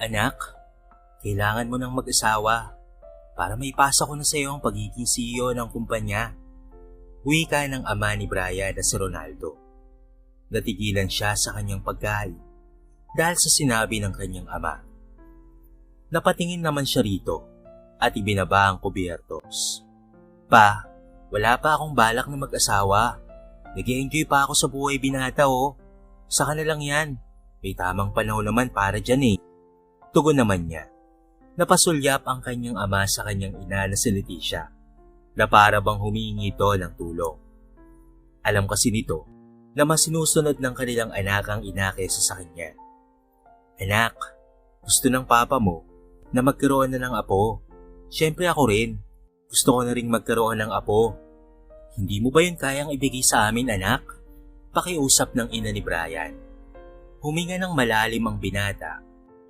Anak, kailangan mo ng mag-asawa para maipasa ko na sa iyo ang pagiging CEO ng kumpanya. Wika ng ama ni Brian na si Ronaldo. Natigilan siya sa kanyang pagkain dahil sa sinabi ng kanyang ama. Napatingin naman siya rito at ibinaba ang kubyertos. Pa, wala pa akong balak na mag-asawa. Nag-i-enjoy pa ako sa buhay binata oh. Saka na lang yan. May tamang panahon naman para dyan eh. Tugon naman niya. Napasulyap ang kanyang ama sa kanyang ina na si Leticia na para bang humihingi ito ng tulong. Alam kasi nito na mas sinusunod ng kanilang anak ang ina kaysa sa kanya. Anak, gusto ng papa mo na magkaroon na ng apo. Siyempre ako rin. Gusto ko na rin magkaroon ng apo. Hindi mo ba yun kayang ibigay sa amin, anak? Pakiusap ng ina ni Brian. Huminga ng malalim ang binata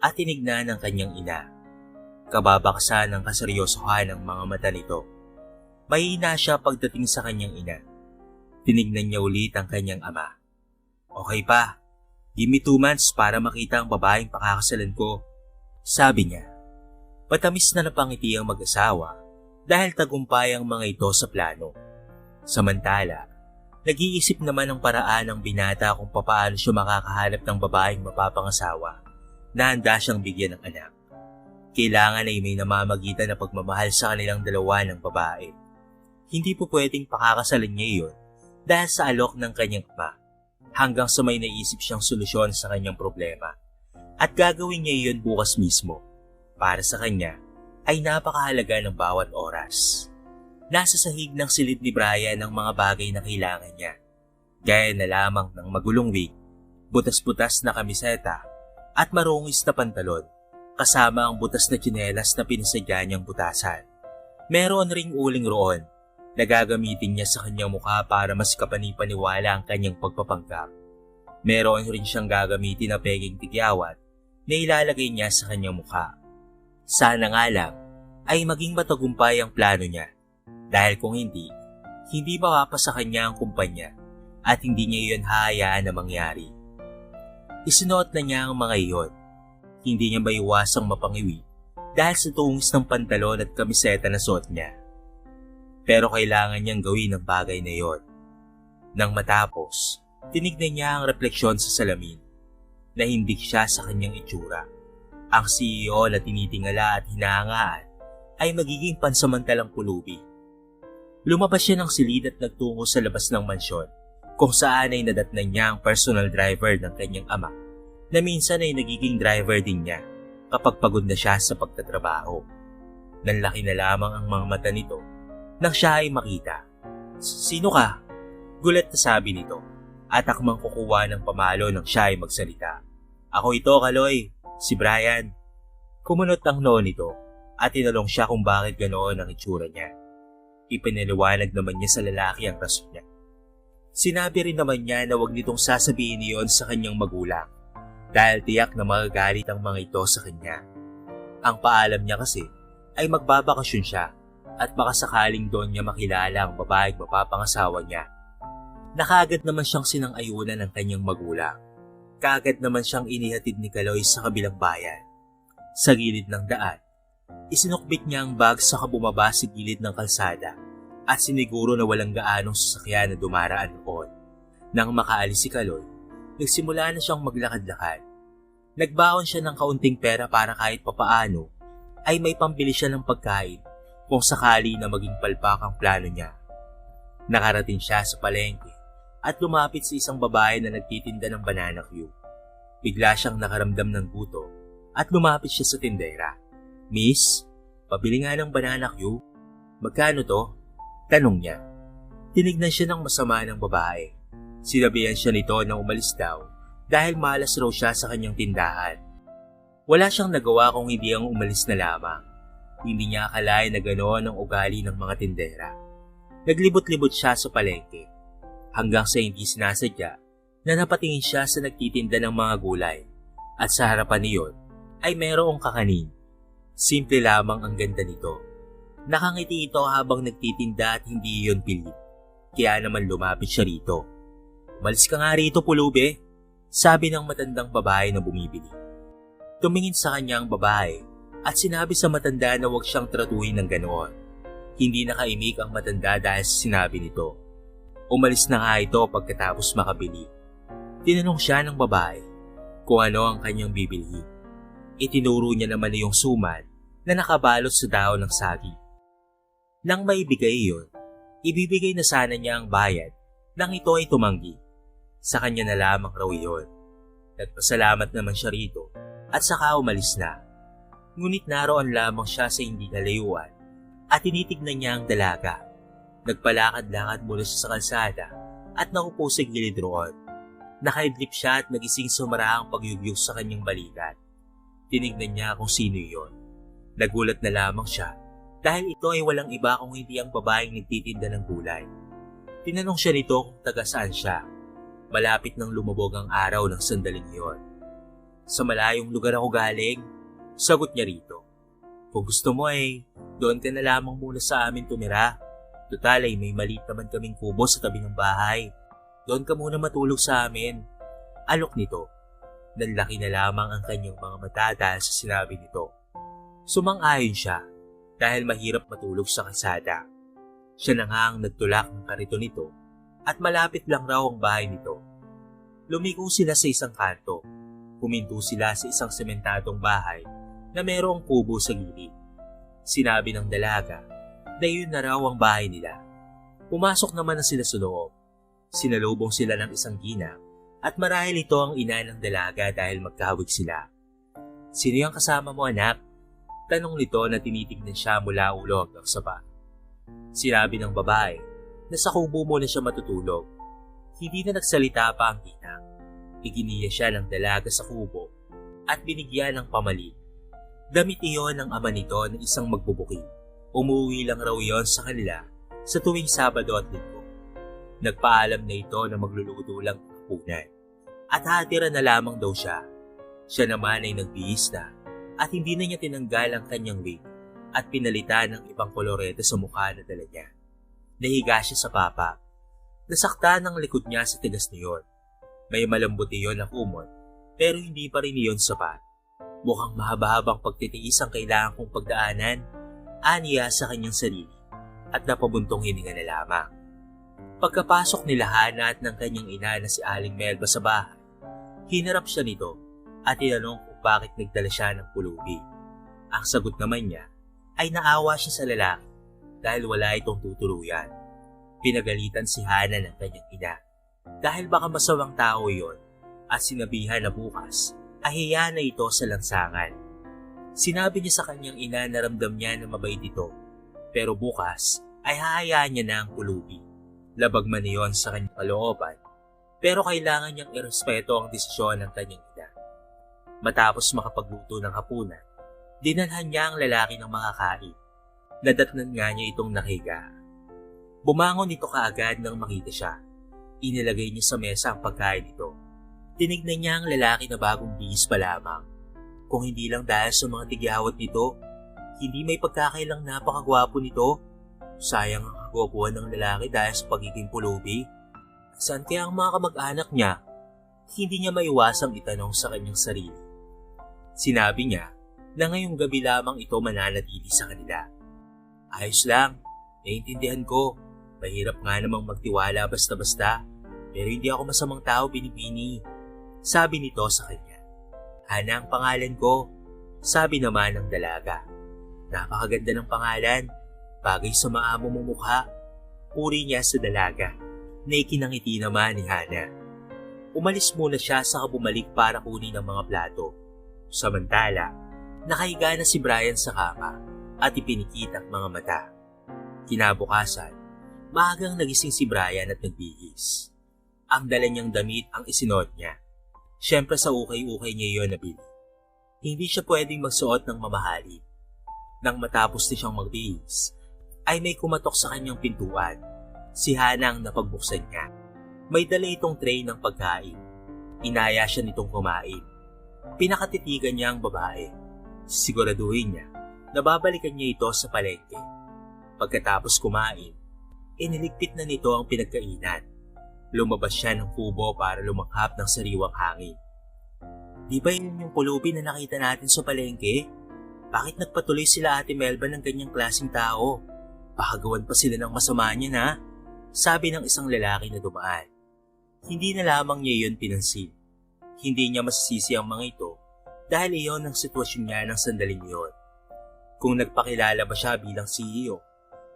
at tinignan ng kanyang ina. Kababaksa ng kaseryosohan ng mga mata nito. Mahina siya pagdating sa kanyang ina. Tinignan niya ulit ang kanyang ama. Okay pa, give me 2 months para makita ang babaeng pakakasalan ko. Sabi niya. Patamis na napangiti ang mag-asawa dahil tagumpay ang mga ito sa plano. Samantala, nag-iisip naman ng paraan ng binata kung papaano siya makakahanap ng babaeng mapapangasawa na handa siyang bigyan ng anak. Kailangan ay may namamagitan na pagmamahal sa kanilang dalawa ng babae. Hindi po pwedeng pakakasalan niya iyon dahil sa alok ng kanyang ama hanggang sa may naisip siyang solusyon sa kanyang problema. At gagawin niya iyon bukas mismo. Para sa kanya ay napakahalaga ng bawat oras. Nasa sahig ng silid ni Brian ang mga bagay na kailangan niya. Gaya na lamang ng magulong wig, butas-butas na kamiseta at marungis na pantalon kasama ang butas na tsinelas na pinasadya niyang butasan. Meron ring uling roon na gagamitin niya sa kanyang mukha para mas kapani-paniwala ang kanyang pagpapanggap. Meron rin siyang gagamitin na peging tigyawat na ilalagay niya sa kanyang mukha. Sana nga lang ay maging matagumpay ang plano niya dahil kung hindi mapapasa kanya ang kumpanya at hindi niya iyon hahayaan na mangyari. Isinuot na niya ang mga iyon. Hindi niya maiwasang mapangiwi dahil sa tungis ng pantalon at kamiseta na suot niya. Pero kailangan niyang gawin ang bagay na iyon. Nang matapos, tinignan niya ang refleksyon sa salamin na hindi siya sa kanyang itsura. Ang CEO na tinitingala at hinahangaan ay magiging pansamantalang pulubi. Lumabas siya ng silid at nagtungo sa labas ng mansyon kung saan ay nadatnan niya ang personal driver ng kanyang ama na minsan ay nagiging driver din niya kapag pagod na siya sa pagtatrabaho. Nanlaki na lamang ang mga mata nito nang siya ay makita. Sino ka? Gulat na sabi nito at akmang kukuha ng pamalo nang siya ay magsalita. Ako ito, Kaloy, si Brian. Kumunot ang noo nito at tinalong siya kung bakit ganoon ang itsura niya. Ipinaliwanag naman niya sa lalaki ang rason niya. Sinabi rin naman niya na huwag nitong sasabihin iyon sa kanyang magulang dahil tiyak na magagalit ang mga ito sa kanya. Ang paalam niya kasi ay magbabakasyon siya at baka sakaling doon niya makilala ang babaeng mapapangasawa niya. Nakaagad naman siyang sinang-ayunan ng kanyang magulang. Kaagad naman siyang inihatid ni Kaloy sa kabilang bayan. Sa gilid ng daan, isinukbit niya ang bag sa kabumaba sa gilid ng kalsada at siniguro na walang gaanong sasakyan na dumaraan noon. Nang makaalis si Kaloy, nagsimula na siyang maglakad-lakad. Nagbaon siya ng kaunting pera para kahit papaano ay may pambili siya ng pagkain kung sakali na maging palpak ang plano niya. Nakarating siya sa palengke at lumapit sa isang babae na nagtitinda ng banana Q. Bigla siyang nakaramdam ng gutom at lumapit siya sa tindera. Miss, pabili nga ng banana Q. Magkano to? Tanong niya. Tinignan siya ng masama ng babae. Sinabihan siya nito na umalis daw dahil malas raw siya sa kanyang tindahan. Wala siyang nagawa kung hindi ang umalis na lamang. Hindi niya akalain na ganoon ang ugali ng mga tindera. Naglibot-libot siya sa palengke hanggang sa hindi sinasadya na napatingin siya sa nagtitinda ng mga gulay at sa harapan niyon ay mayroong kakanin. Simple lamang ang ganda nito. Nakangiti ito habang nagtitinda at hindi iyon pilit. Kaya naman lumapit siya rito. Malis ka nga rito, pulubi, sabi ng matandang babae na bumibili. Tumingin sa kanya ang babae at sinabi sa matanda na huwag siyang tratuhin ng ganoon. Hindi nakaimik ang matanda dahil sa sinabi nito. Umalis na nga ito pagkatapos makabili. Tinanong siya ng babae kung ano ang kanyang bibilhin. Itinuro niya naman na yung suman na nakabalot sa dahon ng saging. Nang maibigay iyon, ibibigay na sana niya ang bayad nang ito ay tumanggi. Sa kanya na lamang raw iyon. Nagpasalamat naman siya rito at saka umalis na. Ngunit naroon lamang siya sa hindi kalayuan at tinitignan niya ang dalaga. Nagpalakad-lakad mula siya sa kalsada at naupo sa gilid roon. Nakaidlip siya at nagising sumaraang pagyugyug sa kanyang balikat. Tinignan niya kung sino iyon. Nagulat na lamang siya dahil ito ay walang iba kung hindi ang babaeng nagtitinda ng gulay. Tinanong siya nito kung taga saan siya. Malapit nang lumubog ang araw ng sandaling iyon. Sa malayong lugar ako galing, sagot niya rito. Kung gusto mo doon ka na lamang muna sa amin tumira. Total ay may maliit naman kaming kubo sa tabi ng bahay. Doon ka muna matulog sa amin. Alok nito. Nanlaki na lamang ang kanyang mga mata dahil sa sinabi nito. Sumang-ayon siya dahil mahirap matulog sa kalsada. Siya na nga ang nagtulak ng kariton nito at malapit lang raw ang bahay nito. Lumiko sila sa isang kanto. Huminto sila sa isang sementadong bahay na mayroong kubo sa gilid. Sinabi ng dalaga na yun na raw ang bahay nila. Pumasok naman na sila sa loob. Sinalubong sila ng isang ginang at marahil ito ang ina ng dalaga dahil magkahawig sila. Sino yung kasama mo anak? Tanong nito na tinitignan siya mula ulo hanggang sa paa. Sinabi ng babae na sa kubo mo na siya matutulog. Hindi na nagsalita pa ang ginang. Iginiya siya ng dalaga sa kubo at binigyan ng pamalit. Damit iyon ng ama nito na isang magbubuking. Umuwi lang raw iyon sa kanila sa tuwing Sabado at Linggo. Nagpaalam na ito na magluluto lang ng hapunan at hatira na lamang daw siya. Siya naman ay nagbihis na at hindi na niya tinanggal ang kanyang wig at pinalitan ng ibang kolorete sa mukha na dala niya. Nahiga siya sa papa. Nasaktan ang likod niya sa tigas niyon. May malambot iyon na kumot pero hindi pa rin iyon sapat. Mukhang mahaba-habang pagtitiis ang kailangan kong pagdaanan, aniya sa kanyang sarili at napabuntong hininga na lamang. Pagkapasok nila Hana at ng kanyang ina na si Aling Melba sa bahay, hinarap siya nito at tinanong kung bakit nagdala siya ng pulubi. Ang sagot naman niya ay naawa siya sa lalaki dahil wala itong tutuluyan. Pinagalitan si Hana ng kanyang ina dahil baka masawang tao iyon at sinabihan na bukas ay hiya na ito sa lansangan. Sinabi niya sa kanyang ina na ramdam niya na mabait ito pero bukas ay hahayaan niya na ang pulubi. Labag man iyon sa kanyang kalooban pero kailangan niyang irespeto ang desisyon ng kanyang ina. Matapos makapagluto ng hapunan, dinalhan niya ang lalaki ng makakain. Nadatnan nga niya itong nakiga. Bumangon ito kaagad nang makita siya. Inilagay niya sa mesa ang pagkain nito. Tinignan niya ang lalaki na bagong bihis pa lamang. Kung hindi lang dahil sa mga tigyawat nito, hindi may pagkakailang napakagwapo nito. Sayang ang kagwapuhan ng lalaki dahil sa pagiging pulubi. Saan kaya ang mga kamag-anak niya? Hindi niya maiwasang itanong sa kanyang sarili. Sinabi niya na ngayong gabi lamang ito mananatili sa kanila. Ayos lang, naiintindihan ko. Mahirap nga namang magtiwala basta-basta, pero hindi ako masamang tao, Binibini. Sabi nito sa kanya. Hana ang pangalan ko, sabi naman ng dalaga. Napakaganda ng pangalan, bagay sa maamo mong mukha. Puri niya sa dalaga, na ikinangiti naman ni Hana. Umalis muna siya saka bumalik para kunin ang mga plato. Samantala, nakahiga na si Brian sa kama at ipinikit ang mga mata. Kinabukasan, maagang nagising si Brian at nagbihis. Ang dala niyang damit ang isinuot niya. Siyempre sa ukay-ukay niya iyon nabili. Hindi siya pwedeng magsuot ng mamahalin. Nang matapos na siyang magbihis, ay may kumatok sa kanyang pintuan. Si Hana ang napagbuksan niya. May dala itong tray ng pagkain. Inaya siya nitong kumain. Pinakatitigan niya ang babae. Siguraduhin niya na babalikan niya ito sa palengke. Pagkatapos kumain, iniligpit na nito ang pinagkainan. Lumabas siya ng kubo para lumakhap ng sariwang hangin. Di ba yun yung pulubi na nakita natin sa palengke? Bakit nagpatuloy sila Ate Melba ng ganyang klaseng tao? Baka gawan pa sila ng masama niya na? Sabi ng isang lalaki na dumaan. Hindi na lamang niya yun pinansin. Hindi niya masisisi ang mga ito dahil iyon ang sitwasyon niya ng sandaling iyon. Kung nagpakilala ba siya bilang CEO,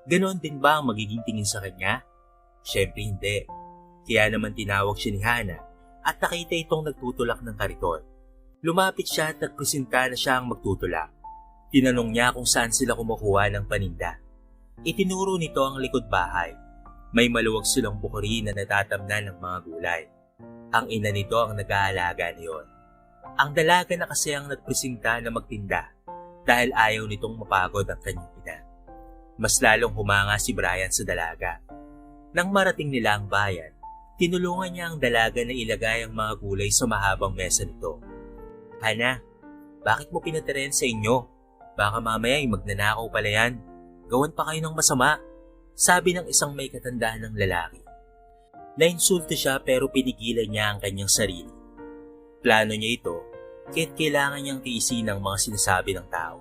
ganoon din ba ang magiging tingin sa kanya? Siyempre hindi. Kaya naman tinawag siya ni Hana at nakita itong nagtutulak ng kariton. Lumapit siya at nagpresenta na siya ang magtutulak. Tinanong niya kung saan sila kumukuha ng paninda. Itinuro nito ang likod bahay. May maluwag silang bukuri na natatamnan ng mga gulay. Ang ina nito ang nag-aalaga niyon. Ang dalaga na kasi ang nagpresenta na magtinda dahil ayaw nitong mapagod ang kanyang ina. Mas lalong humanga si Brian sa dalaga. Nang marating nila ang bayan, tinulungan niya ang dalaga na ilagay ang mga gulay sa mahabang mesa nito. Hana, bakit mo pinatirin sa inyo? Baka mamaya ay magnanakaw pala yan. Gawan pa kayo ng masama. Sabi ng isang may katandaan ng lalaki. Nainsulto siya pero pinigilan niya ang kanyang sarili. Plano niya ito, kaya't kailangan niyang tiisin ang mga sinasabi ng tao.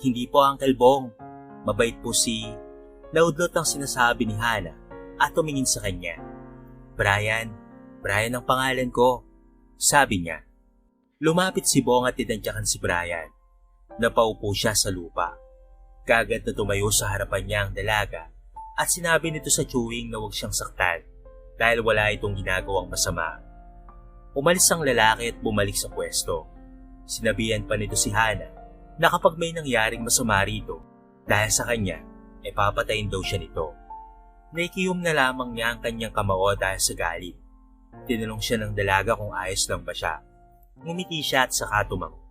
Hindi po Uncle Bong, mabait po si... Naudlot ang sinasabi ni Hana at tumingin sa kanya. Brian ang pangalan ko, sabi niya. Lumapit si Bong at tinadyakan si Brian. Napaupo siya sa lupa. Kagad na tumayo sa harapan niya ang dalaga at sinabi nito sa chewing na huwag siyang saktan dahil wala itong ginagawang masama. Umalis ang lalaki at bumalik sa pwesto. Sinabihan pa nito si Hana na kapag may nangyaring masama rito dahil sa kanya, papatayin daw siya nito. Naikiyom na lamang niya ang kanyang kamao dahil sa galit. Tinanong siya ng dalaga kung ayos lang ba siya. Ngumiti siya at saka tumango.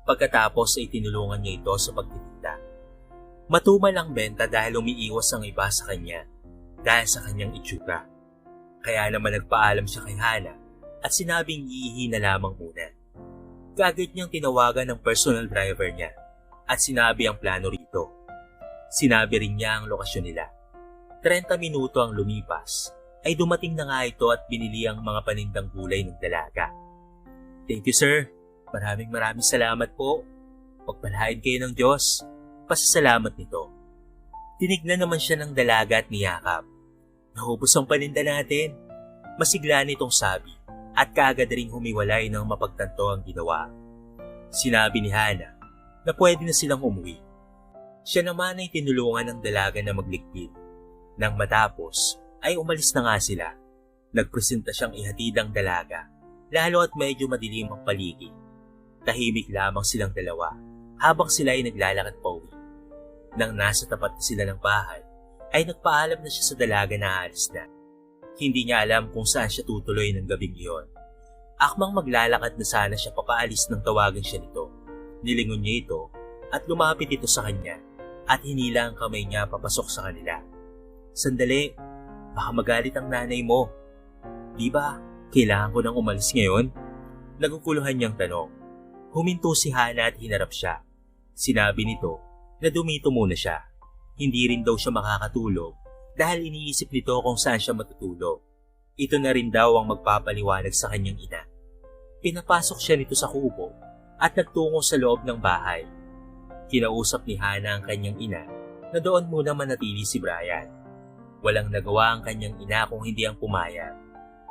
Pagkatapos ay tinulungan niya ito sa pagtitinda. Matumal ang benta dahil umiiwas ang iba sa kanya dahil sa kanyang itsura. Kaya naman nagpaalam siya kay Hana at sinabing iihi na lamang muna. Kagad niyang tinawagan ng personal driver niya at sinabi ang plano rito. Sinabi rin niya ang lokasyon nila. 30 minuto ang lumipas ay dumating na nga ito at binili ang mga panindang gulay ng dalaga. Thank you sir, maraming salamat po. Pagpalain kayo ng Diyos. Pasasalamat nito. Tinignan naman siya ng dalaga at niyakap. Naubos ang paninda natin. Masigla nitong sabi at kaagad ring humiwalay ng mapagtanto ang ginawa. Sinabi ni Hana na pwede na silang umuwi. Siya naman ay tinulungan ng dalaga na magligpit. Nang matapos ay umalis na nga sila. Nagpresenta siyang ihatid ang dalaga lalo at medyo madilim ang paligid. Tahimik lamang silang dalawa habang sila ay naglalakad pauwi. Nang nasa tapat na sila ng bahay, ay nagpaalam na siya sa dalaga na aalis na. Hindi niya alam kung saan siya tutuloy ng gabing iyon. Akmang maglalakad na sana siya papaalis nang tawagan siya nito. Nilingon niya ito at lumapit ito sa kanya at hinila ang kamay niya papasok sa kanila. Sandali, baka magalit ang nanay mo. Di ba, kailangan ko nang umalis ngayon? Naguguluhan niyang tanong. Huminto si Hana at hinarap siya. Sinabi nito na dumito muna siya. Hindi rin daw siya makakatulog dahil iniisip nito kung saan siya matutulog. Ito na rin daw ang magpapaliwanag sa kanyang ina. Pinapasok siya nito sa kubo at nagtungo sa loob ng bahay. Kinausap ni Hana ang kanyang ina na doon muna manatili si Brian. Walang nagawa ang kanyang ina kung hindi ang pumayag.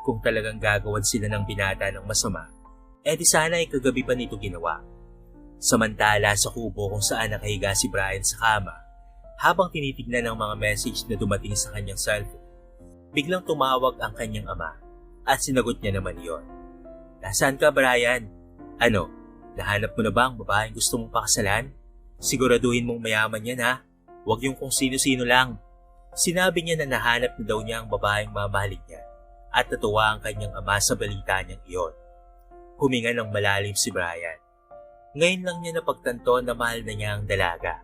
Kung talagang gagawan sila ng binata ng masama, di sana ay kagabi pa nito ginawa. Samantala sa kubo kung saan nakahiga si Brian sa kama, habang tinitignan ang mga message na dumating sa kanyang cellphone, biglang tumawag ang kanyang ama at sinagot niya naman iyon. Nasaan ka Brian? Ano, nahanap mo na ba ang babaeng gusto mong pakasalan? Siguraduhin mong mayaman yan ha, huwag yung kung sino-sino lang. Sinabi niya na nahanap na daw niya ang babaeng mamahalin niya at natuwa ang kanyang ama sa balita niyang iyon. Huminga ng malalim si Brian. Ngayon lang niya napagtanto na mahal na niya ang dalaga.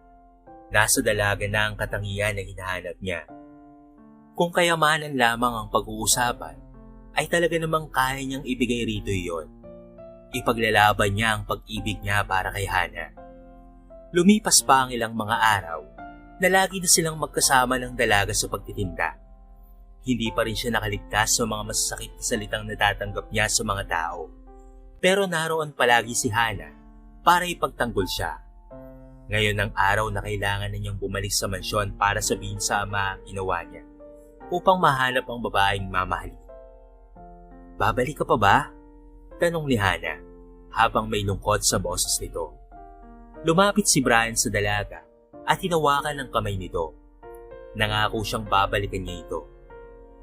Nasa dalaga na ang katangian na hinahanap niya. Kung kayamanan lamang ang pag-uusapan, ay talaga namang kaya niyang ibigay rito iyon. Ipaglalaban niya ang pag-ibig niya para kay Hana. Lumipas pa ang ilang mga araw na lagi na silang magkasama ng dalaga sa pagtitinda. Hindi pa rin siya nakaligtas sa mga masasakit na salitang natatanggap niya sa mga tao. Pero naroon palagi si Hana para ipagtanggol siya. Ngayon ang araw na kailangan na niyang bumalik sa mansyon para sabihin sa ama ang ginawa niya upang mahanap ang babaeng mamahalin. "Babalik ka pa ba?" tanong ni Hana habang may lungkot sa boses nito. Lumapit si Brian sa dalaga at hinawakan ang kamay nito. Nangako siyang babalikan niya ito.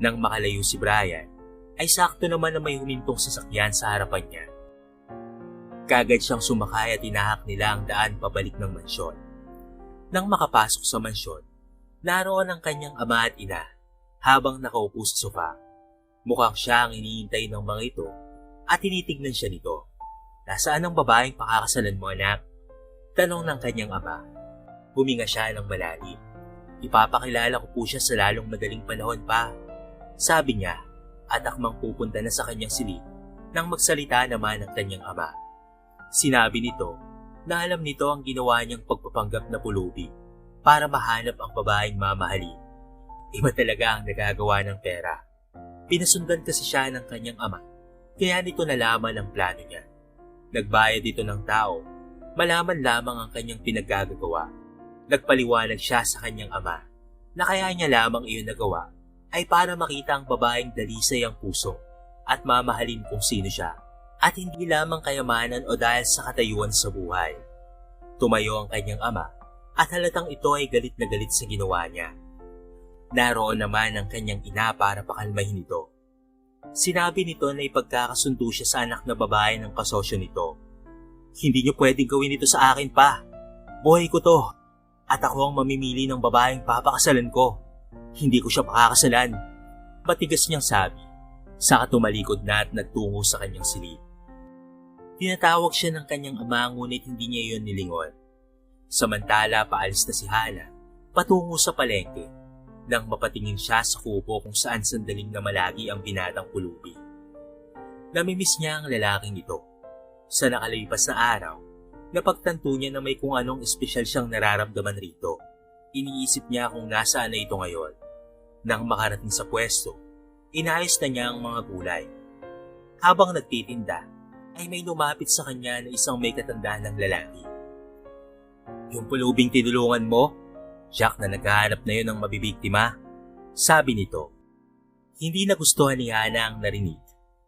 Nang makalayo si Brian, ay sakto naman na may humintong sasakyan sa harapan niya. Kagad siyang sumakay at tinahak nila ang daan pabalik ng mansyon. Nang makapasok sa mansyon, naroon ang kanyang ama at ina habang nakaupo sa sofa. Mukhang siya ang iniintay ng mga ito at tinitignan siya nito. "Nasaan ang babaeng pakakasalan mo, anak?" tanong ng kanyang ama. Huminga siya ng malalim. "Ipapakilala ko po siya sa lalong madaling panahon pa," sabi niya at akmang pupunta na sa kanyang silid nang magsalita naman ang kanyang ama. Sinabi nito na alam nito ang ginawa niyang pagpapanggap na pulubi para mahanap ang babaeng mamahalin. Iba talaga ang nagagawa ng pera. Pinasundan kasi siya ng kanyang ama, kaya nito nalaman ang plano niya. Nagbayad ito ng tao, malaman lamang ang kanyang pinaggagawa. Nagpaliwanag siya sa kanyang ama na kaya niya lamang iyon nagawa ay para makita ang babaeng dalisay ang puso at mamahalin kung sino siya at hindi lamang kayamanan o dahil sa katayuan sa buhay. Tumayo ang kanyang ama at halatang ito ay galit na galit sa ginawa niya. Naroon naman ang kanyang ina para pakalmahin ito. Sinabi nito na ipagkakasundo siya sa anak na babae ng kasosyo nito. "Hindi niyo pwedeng gawin ito sa akin pa. Buhay ko to. At ako ang mamimili ng babaeng papakasalan ko. Hindi ko siya pakakasalan." Matigas niyang sabi, saka tumalikod na at nagtungo sa kanyang silid. Tinatawag siya ng kanyang ama ngunit hindi niya iyon nilingon. Samantala paalis na si Hana patungo sa palengke nang mapatingin siya sa kubo kung saan sandaling namalagi ang binatang pulubi. Namimiss niya ang lalaking ito. Sa nakalipas na araw, napagtanto niya na may kung anong espesyal siyang nararamdaman rito. Iniisip niya kung nasaan na ito ngayon. Nang makarating sa pwesto, inayos na niya ang mga gulay. Habang nagtitinda, ay may lumapit sa kanya na isang may katandaan ng lalaki. "Yung pulubing tinulungan mo, Jack na naghahanap na yun ng mabibiktima," sabi nito. Hindi nagustuhan ni Hana ang narinig,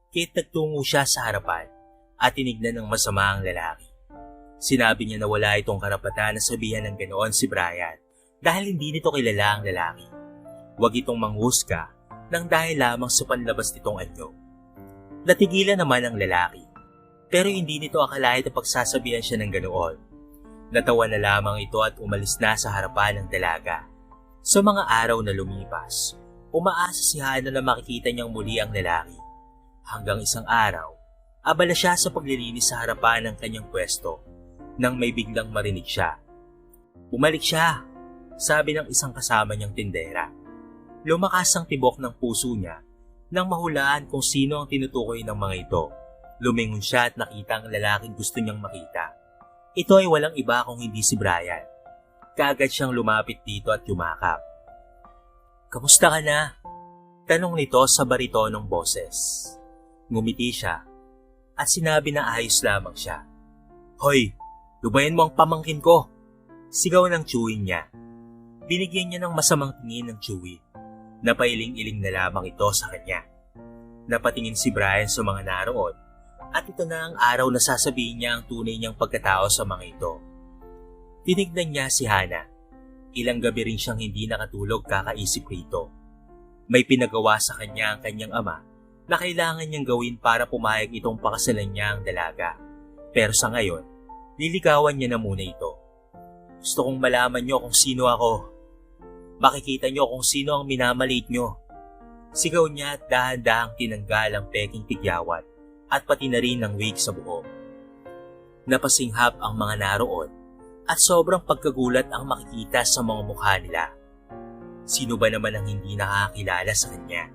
kaya't nagtungo siya sa harapan at tinignan ng masama ang lalaki. Sinabi niya na wala itong karapatan na sabihan ng ganoon si Brian dahil hindi nito kilala ang lalaki. Huwag itong manghusga nang dahil lamang sa panlabas nitong anyo. Natigilan naman ang lalaki, pero hindi nito akalain na pagsasabihan siya ng ganoon. Natawa na lamang ito at umalis na sa harapan ng dalaga. Sa mga araw na lumipas, umaasa si Hana na makikita niyang muli ang lalaki. Hanggang isang araw, abala siya sa paglilinis sa harapan ng kanyang pwesto nang may biglang marinig siya. "Bumalik siya," sabi ng isang kasama niyang tindera. Lumakas ang tibok ng puso niya nang mahulaan kung sino ang tinutukoy ng mga ito. Lumingon siya at nakita ang lalaking gusto niyang makita. Ito ay walang iba kung hindi si Brian. Kaagad siyang lumapit dito at yumakap. "Kamusta ka na?" tanong nito sa baritonong boses. Ngumiti siya at sinabi na ayos lamang siya. "Hoy, lubayan mo ang pamangkin ko!" sigaw ng chewin niya. Binigyan niya ng masamang tingin ng Chewie. Napailing-iling na lamang ito sa kanya. Napatingin si Brian sa mga naroon at ito na ang araw na sasabihin niya ang tunay niyang pagkatao sa mga ito. Tinignan niya si Hana. Ilang gabi rin siyang hindi nakatulog kakaisip rito. May pinagawa sa kanya ang kanyang ama na kailangan niyang gawin para pumayag itong pakasalan niya ang dalaga. Pero sa ngayon, liligawan niya na muna ito. "Gusto kong malaman niyo kung sino ako. Makikita niyo kung sino ang minamaliit niyo." Sigaw niya at dahan-dahang tinanggal ang peking tigyawat at pati na rin ang wig sa buhok. Napasinghap ang mga naroon at sobrang pagkagulat ang makikita sa mga mukha nila. Sino ba naman ang hindi nakakilala sa kanya?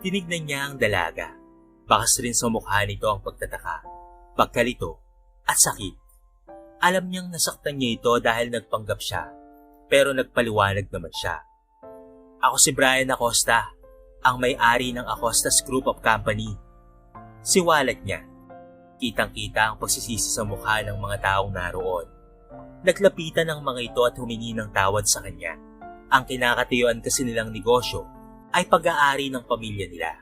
Tinignan niya ang dalaga. Bakas rin sa mukha nito ang pagtataka, pagkalito at sakit. Alam niyang nasaktan niya ito dahil nagpanggap siya, pero nagpaliwanag naman siya. "Ako si Brian Acosta, ang may-ari ng Acosta's Group of Company." Siwalat niya. Kitang-kita ang pagsisisi sa mukha ng mga taong naroon. Naglapitan ang mga ito at humingi ng tawad sa kanya. Ang kinakatayuan kasi nilang negosyo ay pag-aari ng pamilya nila.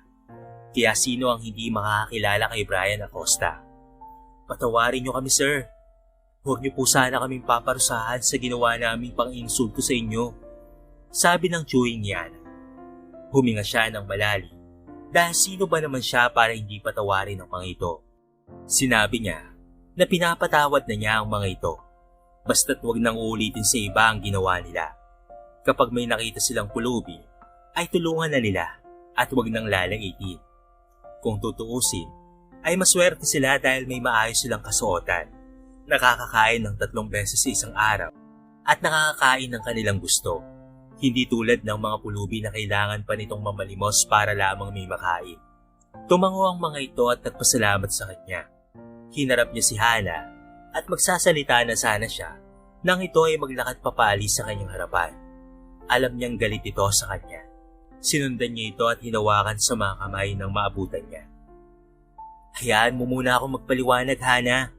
Kaya sino ang hindi makakakilala kay Brian Acosta? Patawarin niyo kami, sir. Huwag niyo po sana kaming paparusahan sa ginawa naming pang-insulto sa inyo. Sabi ng chewing ni Ana. Huminga siya ng malalim dahil sino ba naman siya para hindi patawarin ang mga ito. Sinabi niya na pinapatawad na niya ang mga ito. Basta't huwag nang uulitin sa iba ang ginawa nila. Kapag may nakita silang pulubi, ay tulungan na nila at huwag nang lalaitin. Kung tutuusin, ay maswerte sila dahil may maayos silang kasuotan. Nakakakain ng 3 beses sa isang araw at nakakakain ng kanilang gusto. Hindi tulad ng mga pulubi na kailangan pa nitong mamalimos para lamang may makain. Tumango ang mga ito at nagpasalamat sa kanya. Hinarap niya si Hana at magsasalita na sana siya nang ito ay maglakad papaalis sa kanyang harapan. Alam niyang galit ito sa kanya. Sinundan niya ito at hinawakan sa mga kamay nang maabutan niya. Hayaan mo muna ako magpaliwanag, Hana.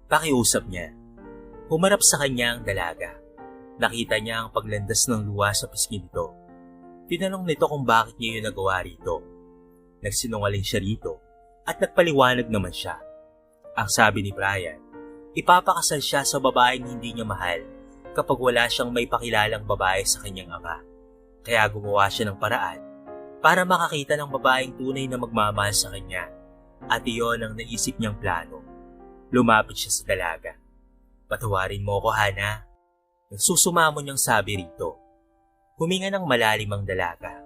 Pakiusap niya. Humarap sa kanya ang dalaga. Nakita niya ang paglandas ng luha sa pisngi nito. Tinanong nito kung bakit niya yun nagawa rito. Nagsinungaling siya rito at nagpaliwanag naman siya. Ang sabi ni Brian, ipapakasal siya sa babaeng hindi niya mahal kapag wala siyang may pakilalang babae sa kanyang ama. Kaya gumawa siya ng paraan para makakita ng babaeng tunay na magmamahal sa kanya. At iyon ang naisip niyang plano. Lumapit siya sa dalaga. Patawarin mo ko, Hana. Nagsusumamo niyang sabi rito. Huminga ng malalim ang dalaga.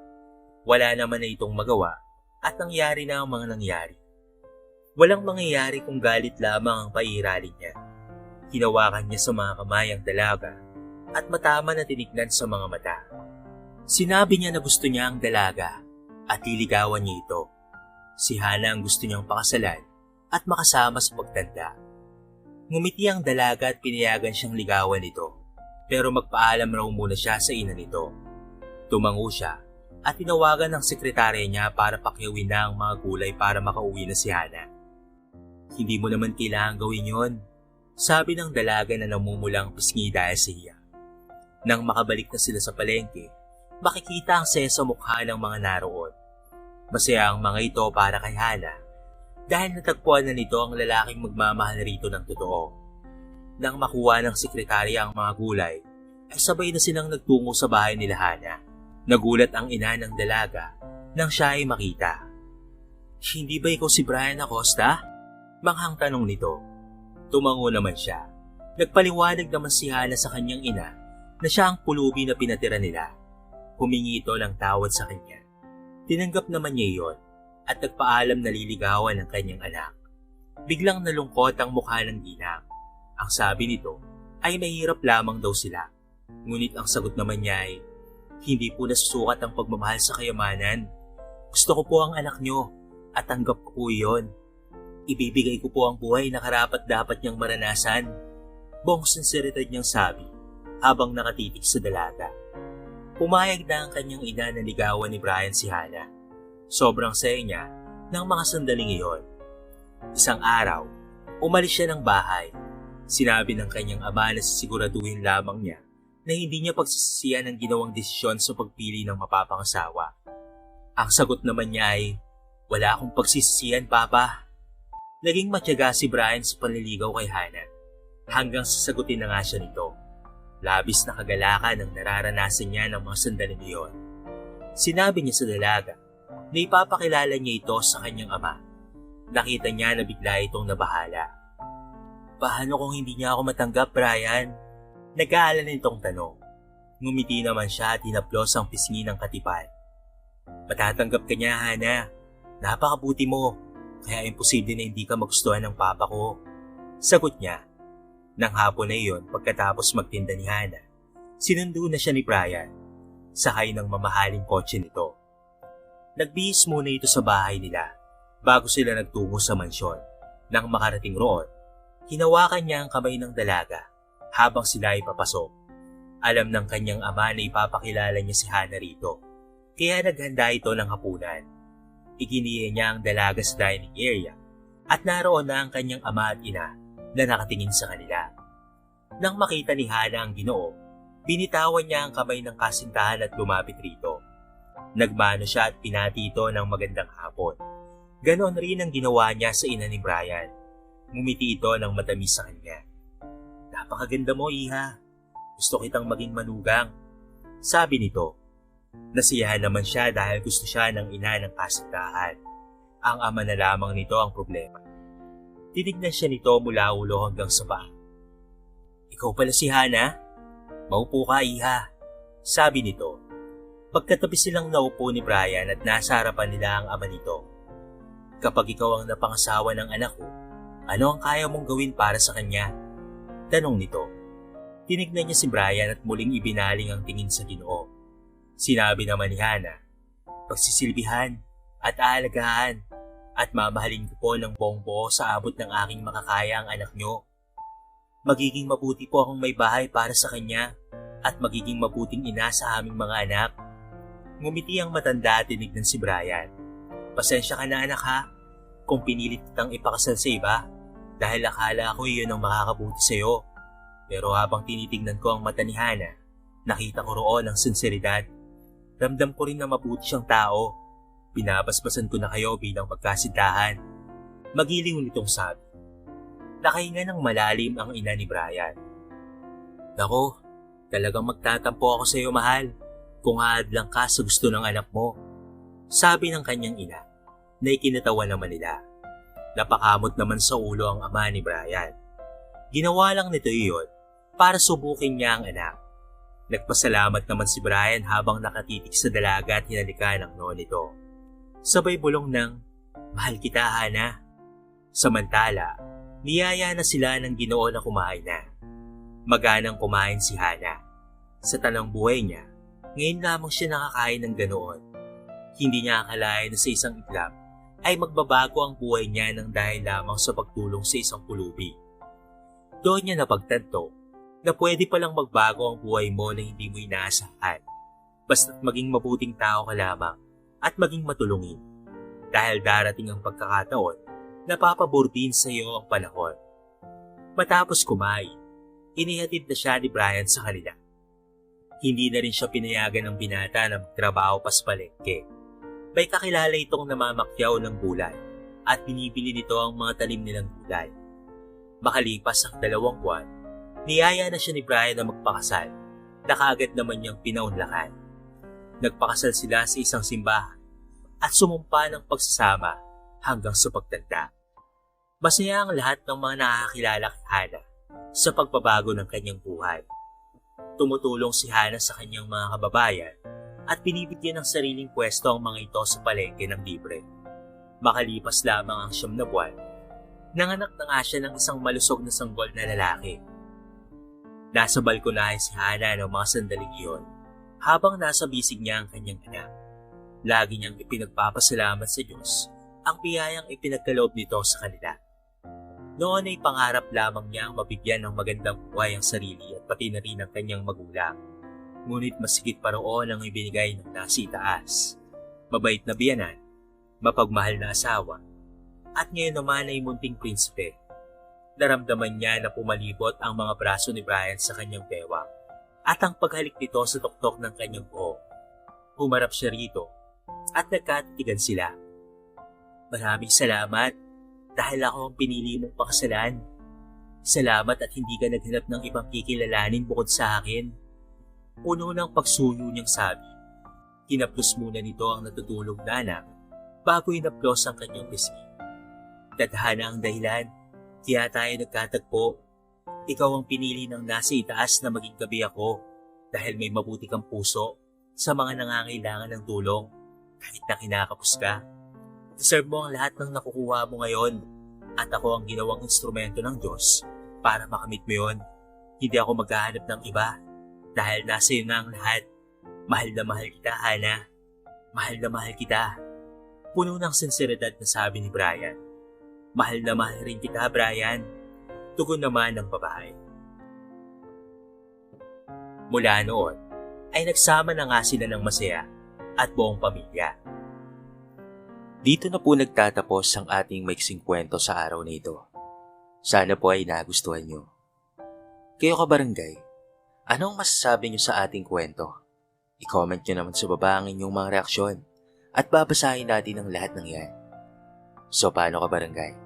Wala naman na itong magawa at nangyari na ang mga nangyari. Walang mangyayari kung galit lamang ang pairalin niya. Hinawakan niya sa mga kamay ang dalaga at matama na tinignan sa mga mata. Sinabi niya na gusto niya ang dalaga at liligawan niya ito. Si Hana ang gusto niyang pakasalan at makasama sa pagtanda. Ngumiti ang dalaga at pinayagan siyang ligawan ito. Pero magpaalam raw muna siya sa ina nito. Tumango siya at tinawagan ng sekretarya niya para pakyawin na ang mga gulay para makauwi na si Hana. Hindi mo naman kailangan gawin yon, sabi ng dalaga na namumulang pisngi dahil sa iya. Nang makabalik na sila sa palengke, makikita ang saya sa mukha ng mga naroon. Masaya ang mga ito para kay Hana dahil natagpuan na nito ang lalaking magmamahal rito ng totoo. Nang makuha ng sekretarya ang mga gulay, ay sabay na silang nagtungo sa bahay nila Hana. Nagulat ang ina ng dalaga nang siya ay makita. Hindi ba ikaw si Brian Acosta? Manghang tanong nito. Tumango naman siya. Nagpaliwanag naman si Hana sa kanyang ina na siya ang pulubi na pinatira nila. Humingi ito ng tawad sa kanya. Tinanggap naman niya iyon at nagpaalam na liligawan ng kanyang anak. Biglang nalungkot ang mukha ng ginang. Ang sabi nito ay mahirap lamang daw sila. Ngunit ang sagot naman niya ay, hindi po nasusukat ang pagmamahal sa kayamanan. Gusto ko po ang anak niyo at tanggap ko po iyon. Ibibigay ko po ang buhay na karapat dapat niyang maranasan. Buong sinseridad niyang sabi habang nakatitig sa dalaga. Pumayag na ang kanyang ina na ligawan ni Brian si Hana. Sobrang saya niya ng mga sandaling iyon. Isang araw, umalis siya ng bahay. Sinabi ng kanyang ama na sisiguraduhin lamang niya na hindi niya pagsisisihan ang ginawang desisyon sa pagpili ng mapapangasawa. Ang sagot naman niya ay, wala akong pagsisisihan, Papa. Naging matyaga si Brian sa panliligaw kay Hana hanggang sasagutin na nga siya nito. Labis na kagalakan ang nararanasan niya ng mga sandaling iyon. Sinabi niya sa dalaga na ipapakilala niya ito sa kanyang ama. Nakita niya na bigla itong nabahala. Paano kung hindi niya ako matanggap, Brian? Nag-aalala nitong tanong. Ngumiti naman siya at hinaplos ang pisngi ng katipan. Matatanggap ka niya, Hana. Napakabuti mo. Kaya imposible na hindi ka magustuhan ng papa ko. Sagot niya. Nang hapon na iyon, pagkatapos magtinda ni Hana, sinundo na siya ni Brian. Sakay ng mamahaling kotse nito. Nagbihis muna ito sa bahay nila bago sila nagtungo sa mansyon. Nang makarating roon, hinawakan niya ang kamay ng dalaga habang sila ay papasok. Alam ng kanyang ama na ipapakilala niya si Hana rito, kaya naghanda ito ng hapunan. Iginiya niya ang dalaga sa dining area at naroon na ang kanyang ama at ina na nakatingin sa kanila. Nang makita ni Hana ang Ginoo, binitawan niya ang kamay ng kasintahan at lumapit rito. Nagmano siya at pinati ito ng magandang hapon. Ganon rin ang ginawa niya sa ina ni Brian. Ngumiti ito ng matamis sa kanya. "Napakaganda mo, Iha. Gusto kitang maging manugang," sabi nito. Nasiyahan naman siya dahil gusto siya ng ina ng kasintahan. Ang ama na lamang nito ang problema. Tinignan siya nito mula ulo hanggang sa paa. "Ikaw pala si Hana? Maupo ka, Iha," sabi nito. Pagkatabi silang naupo ni Brian at nasa harapan nila ang ama nito. "Kapag ikaw ang napangasawa ng anak ko, ano ang kaya mong gawin para sa kanya?" tanong nito. Tinignan niya si Brian at muling ibinaling ang tingin sa Ginoo. Sinabi naman ni Hana, "Pagsisilbihan at aalagaan at mamahalin ko po ng buong buo sa abot ng aking makakaya ang anak nyo. Magiging mabuti po akong may bahay para sa kanya at magiging mabuting ina sa aming mga anak." Ngumiti ang matanda at tinignan si Brian. "Pasensya ka na, anak, ha, kung pinilit kitang ipakasal sa iba dahil akala ko iyon ang makakabuti sa'yo. Pero habang tinitignan ko ang mata ni Hana, nakita ko roon ang sinseridad. Ramdam ko rin na mabuti siyang tao. Binabasbasan ko na kayo bilang magkasintahan." Magiliw nitong sabi. Nakahinga ng malalim ang ina ni Brian. "Naku, talagang magtatampo ako sa iyo, mahal, kung haadlang ka sa gusto ng anak mo," sabi ng kanyang ina, na ikinatawa naman nila. Napakamot naman sa ulo ang ama ni Brian. Ginawa lang nito iyon para subukin niya ang anak. Nagpasalamat naman si Brian habang nakatitig sa dalaga at hinalika ng noon nito. Sabay bulong ng, "Mahal kita, Hana." Samantala, niyaya na sila ng Ginoo na kumain na. Maganang kumain si Hana. Sa tanang buhay niya, ngayon lamang siya nakakain ng ganoon. Hindi niya akalain na sa isang iglap ay magbabago ang buhay niya nang dahil lamang sa pagtulong sa isang pulubi. Doon niya napagtanto na pwede palang magbago ang buhay mo na hindi mo inaasahan. Basta't maging mabuting tao ka lamang at maging matulungin. Dahil darating ang pagkakataon na papabor din sa iyo ang panahon. Matapos kumain, inihatid na siya ni Brian sa kanila. Hindi na rin siya pinayagan ng binata na magtrabaho pa sa palengke. May kakilala itong namamakyaw ng gulay at binibili nito ang mga talim nilang gulay. Makalipas ang 2 buwan, niyaya na siya ni Brian na magpakasal na kaagad naman niyang pinaunlakan. Nagpakasal sila sa isang simbahan at sumumpa ng pagsasama hanggang sa pagtanda. Masaya ang lahat ng mga nakakilala kay Hana sa pagbabago ng kanyang buhay. Tumutulong si Hana sa kanyang mga kababayan at binibigyan ng sariling pwesto ang mga ito sa palengke ng libre. Makalipas lamang ang 9 na buwan, nanganak na nga siya ng isang malusog na sanggol na lalaki. Nasa balkonahe si Hana ng mga sandaling iyon habang nasa bisig niya ang kanyang anak. Lagi niyang ipinagpapasalamat sa Diyos ang biyayang ipinagkaloob nito sa kanila. Noon ay pangarap lamang niya ang mabigyan ng magandang buhay ang sarili at pati na rin ang kanyang magulang. Ngunit masigit pa roon ang ibinigay ng nasa itaas. Mabait na biyanan, mapagmahal na asawa, at ngayon naman ay munting prinsipe. Naramdaman niya na pumalibot ang mga braso ni Brian sa kanyang bewang at ang paghalik nito sa tuktok ng kanyang buhok. Humarap siya rito at nagkatitigan sila. "Maraming salamat dahil ako ang pinili mong pakasalan. Salamat at hindi ka naghanap ng ibang kikilalanin bukod sa akin." Puno ng pagsuyo niyang sabi. Hinaplos muna nito ang natutulog na anak bago hinaplos ang kanyang pisngi. "Tadhana ang dahilan, kaya tayo nagkatagpo. Ikaw ang pinili ng nasa itaas na maging gabi ako dahil may mabuti kang puso sa mga nangangailangan ng tulong kahit na kinakapos ka. Deserve mo ang lahat ng nakukuha mo ngayon at ako ang ginawang instrumento ng Diyos para makamit mo yon. Hindi ako maghahanap ng iba dahil nasa iyo na ang lahat. Mahal na mahal kita, Hana. Mahal na mahal kita." Puno ng sinseridad na sabi ni Brian. "Mahal na mahal rin kita, Brian." Tugon naman ng babae. Mula noon, ay nagsama na nga sila ng masaya at buong pamilya. Dito na po nagtatapos ang ating maiksing kwento sa araw na ito. Sana po ay nagustuhan nyo. Kayo kabarangay, anong masasabi nyo sa ating kwento? I-comment nyo naman sa baba ang inyong mga reaksyon at babasahin natin ang lahat ng yan. So paano kabarangay?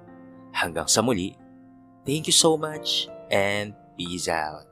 Hanggang sa muli, thank you so much and peace out.